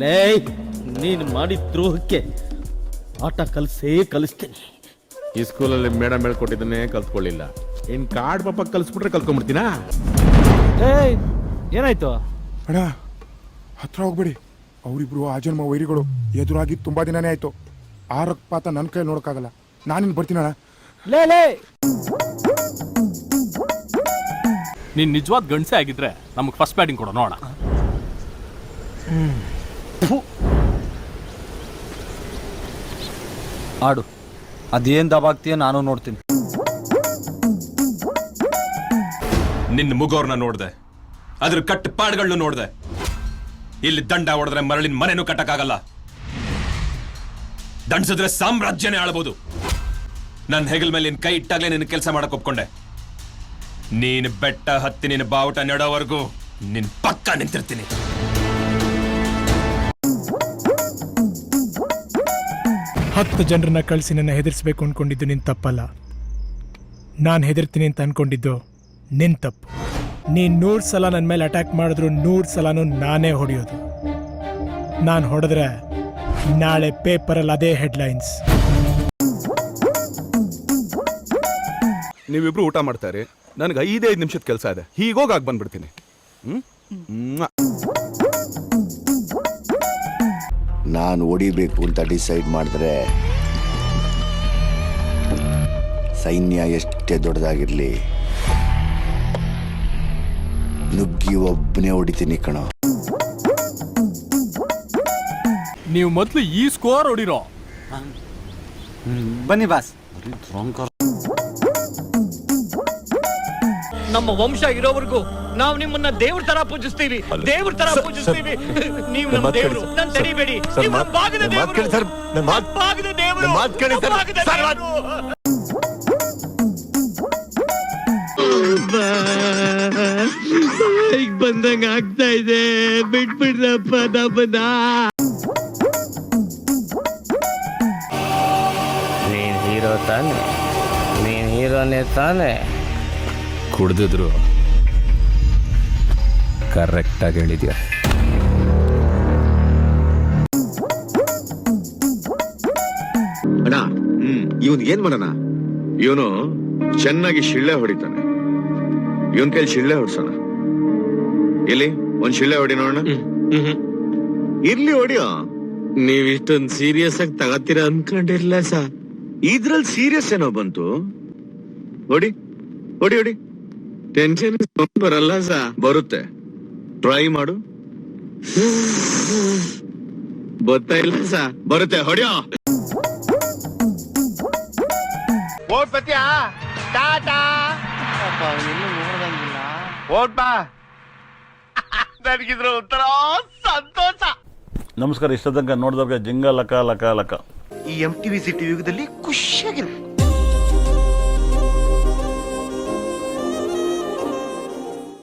ಲೇ, ನೀನು ಮಾಡಿದ ದ್ರೋಹಕ್ಕೆ ಆಟ ಕಲಿಸ್ತೀನಿ. ಈ ಸ್ಕೂಲಲ್ಲಿ ಮೇಡಮ್ ಹೇಳ್ಕೊಟ್ಟಿದ್ದನ್ನೇ ಕಲ್ತ್ಕೊಳ್ಳಿಲ್ಲ, ಇನ್ ಕಾರ್ಡ್ ಪಾಪ ಕಲ್ಸ್ಬಿಟ್ರೆ ಕಲ್ತ್ಕೊಂಡ್ಬಿಡ್ತೀನಾ? ಏನಾಯ್ತು ಅಣ್ಣ, ಹತ್ರ ಹೋಗ್ಬೇಡಿ. ಅವರಿಬ್ರು ಆಜನ್ಮ ವೈರಿಗಳು. ಎದುರಾಗಿ ತುಂಬಾ ದಿನನೇ ಆಯ್ತು. ಆ ರಕ್ತಪಾತ ನನ್ನ ಕೈ ನೋಡಕ್ಕಾಗಲ್ಲ. ನಾನಿನ್ ಬರ್ತೀನಣ್ಣ. ಲೇ ನೀನ್ ನಿಜವಾದ ಗಂಡಸೆ ಆಗಿದ್ರೆ ನಮಗೆ ಫಸ್ಟ್ ಬ್ಯಾಟಿಂಗ್ ಕೊಡೋ ನೋಡ. ಆಡು, ಅದೇನ್ ದಬಾಗ್ತೀಯ ನಾನು ನೋಡ್ತೀನಿ. ನಿನ್ನ ಮುಗೋರ್ನ ನೋಡ್ದೆ, ಅದ್ರ ಕಟ್ಟು ಪಾಡ್ಗಳನ್ನ ನೋಡ್ದೆ. ಇಲ್ಲಿ ದಂಡ ಹೊಡೆದ್ರೆ ಮರಳಿನ ಮನೆನೂ ಕಟ್ಟಕ್ಕಾಗಲ್ಲ. ದಂಡಿಸಿದ್ರೆ ಸಾಮ್ರಾಜ್ಯನೇ ಆಳ್ಬೋದು. ನನ್ನ ಹೆಗಲ್ ಮೇಲೆ ನಿನ್ ಕೈ ಇಟ್ಟಾಗ್ಲೇ ನಿನ್ನ ಕೆಲಸ ಮಾಡಕ್ ಒಪ್ಕೊಂಡೆ. ನೀನು ಬೆಟ್ಟ ಹತ್ತಿ ನಿನ್ನ ಬಾವುಟ ನೆಡೋವರೆಗೂ ನಿನ್ ಪಕ್ಕ ನಿಂತಿರ್ತೀನಿ. ಹತ್ತು ಜನರನ್ನ ಕಳಿಸಿ ನನ್ನ ಹೆದರ್ಸ್ಬೇಕು ಅನ್ಕೊಂಡಿದ್ದು ನಿನ್ ತಪ್ಪಲ್ಲ. ನಾನು ಹೆದರ್ತೀನಿ ಅಂತ ಅನ್ಕೊಂಡಿದ್ದು ನಿನ್ ತಪ್ಪು. ನೀನ್ 100 ಸಲ ನನ್ನ ಮೇಲೆ ಅಟ್ಯಾಕ್ ಮಾಡಿದ್ರು 100 ಸಲನೂ ನಾನೇ ಹೊಡೆಯೋದು. ನಾನು ಹೊಡೆದ್ರೆ ನಾಳೆ ಪೇಪರಲ್ಲಿ ಅದೇ ಹೆಡ್ಲೈನ್ಸ್. ನೀವಿಬ್ರು ಊಟ ಮಾಡ್ತಾರೆ, ನನಗೆ 5 ನಿಮಿಷದ ಕೆಲಸ ಇದೆ. ಹೀಗೋಗಿ ಬಂದ್ಬಿಡ್ತೀನಿ. ನಾನು ಹೊಡಿಬೇಕು ಅಂತ ಡಿಸೈಡ್ ಮಾಡಿದ್ರೆ ಸೈನ್ಯ ಎಷ್ಟೇ ದೊಡ್ಡದಾಗಿರ್ಲಿ ನುಗ್ಗಿ ಒಬ್ಬನೇ ಹೊಡಿತೀನಿ ಕಣೋ. ನೀವು ಮೊದಲು ಈ ಸ್ಕೋರ್ ಹೊಡಿರೋ. ಬನ್ನಿ ಬಾಸ್. ನಮ್ಮ ವಂಶ ಇರೋವರೆಗೂ ನಾವು ನಿಮ್ಮನ್ನ ದೇವ್ರ ತರ ಪೂಜಿಸ್ತೀವಿ. ನೀವು ನಮ್ಮ ದೇವರು. ನನ್ನ ತಡಿಬೇಡಿ. ನೀವು ನಮ್ಮ ಭಾಗದ ದೇವರು. ಭಾಗದ ದೇವರು. ಈಗ ಬಂದಂಗ ಆಗ್ತಾ ಇದೆ. ಬಿಟ್ಬಿಡ್ರಪ್ಪ ನಮ್ಮನ್ನ. ನೀನ್ ಹೀರೋ ತಾನೆ, ನೀನ್ ಹೀರೋನೇ ತಾನೆ. ಕುಡ್ದಿದ್ರು ಕರೆಕ್ಟಾಗಿ ಹೇಳಿದ್ಯಾ. ಅಣ್ಣ, ಇವನ್ ಏನ್ ಮಾಡೋಣ? ಇವನು ಚೆನ್ನಾಗಿ ಶಿಳ್ಳೆ ಹೊಡಿತಾನೆ. ಇವನ್ ಕೈಲಿ ಶಿಳ್ಳೆ ಹೊಡ್ಸೋಣ. ಎಲ್ಲಿ ಒಂದ್ ಶಿಳ್ಳೆ ಹೊಡಿ ನೋಡೋಣ. ಇರ್ಲಿ ಹೊಡಿಯೋ. ನೀವ್ ಇಷ್ಟೊಂದು ಸೀರಿಯಸ್ ಆಗಿ ತಗತ್ತೀರಾ ಅನ್ಕೊಂಡಿರ್ಲಿಲ್ಲ ಸರ್. ಇದ್ರಲ್ಲಿ ಸೀರಿಯಸ್ ಏನೋ ಬಂತು. ಹೊಡಿ ಹೊಡಿ ಹೊಡಿ. ಟೆನ್ಷನ್ ಬರಲ್ಲ ಸರ್. ಬರುತ್ತೆ, ಟ್ರೈ ಮಾಡು. ಗೊತ್ತಾ ಇಲ್ಲ ಸರ್. ಬರುತ್ತೆ, ಹೊಡಿಯೋ. ಓಟ್ ಬತ್ತೀಯಾ? ಟಾಟಾ. ಓಟ್ ಬಾ. ನನಗಿದ್ರು ಒಂಥರ ಸಂತೋಷ. ನಮಸ್ಕಾರ. ಇಷ್ಟ ತನಕ ನೋಡಿದವ್ರಿಗೆ ಜಿಂಗ ಲಕ ಲಕ ಲಕ. ಈ MTV ಸಿಟಿ ಯುಗದಲ್ಲಿ ಖುಷಿಯಾಗಿರು.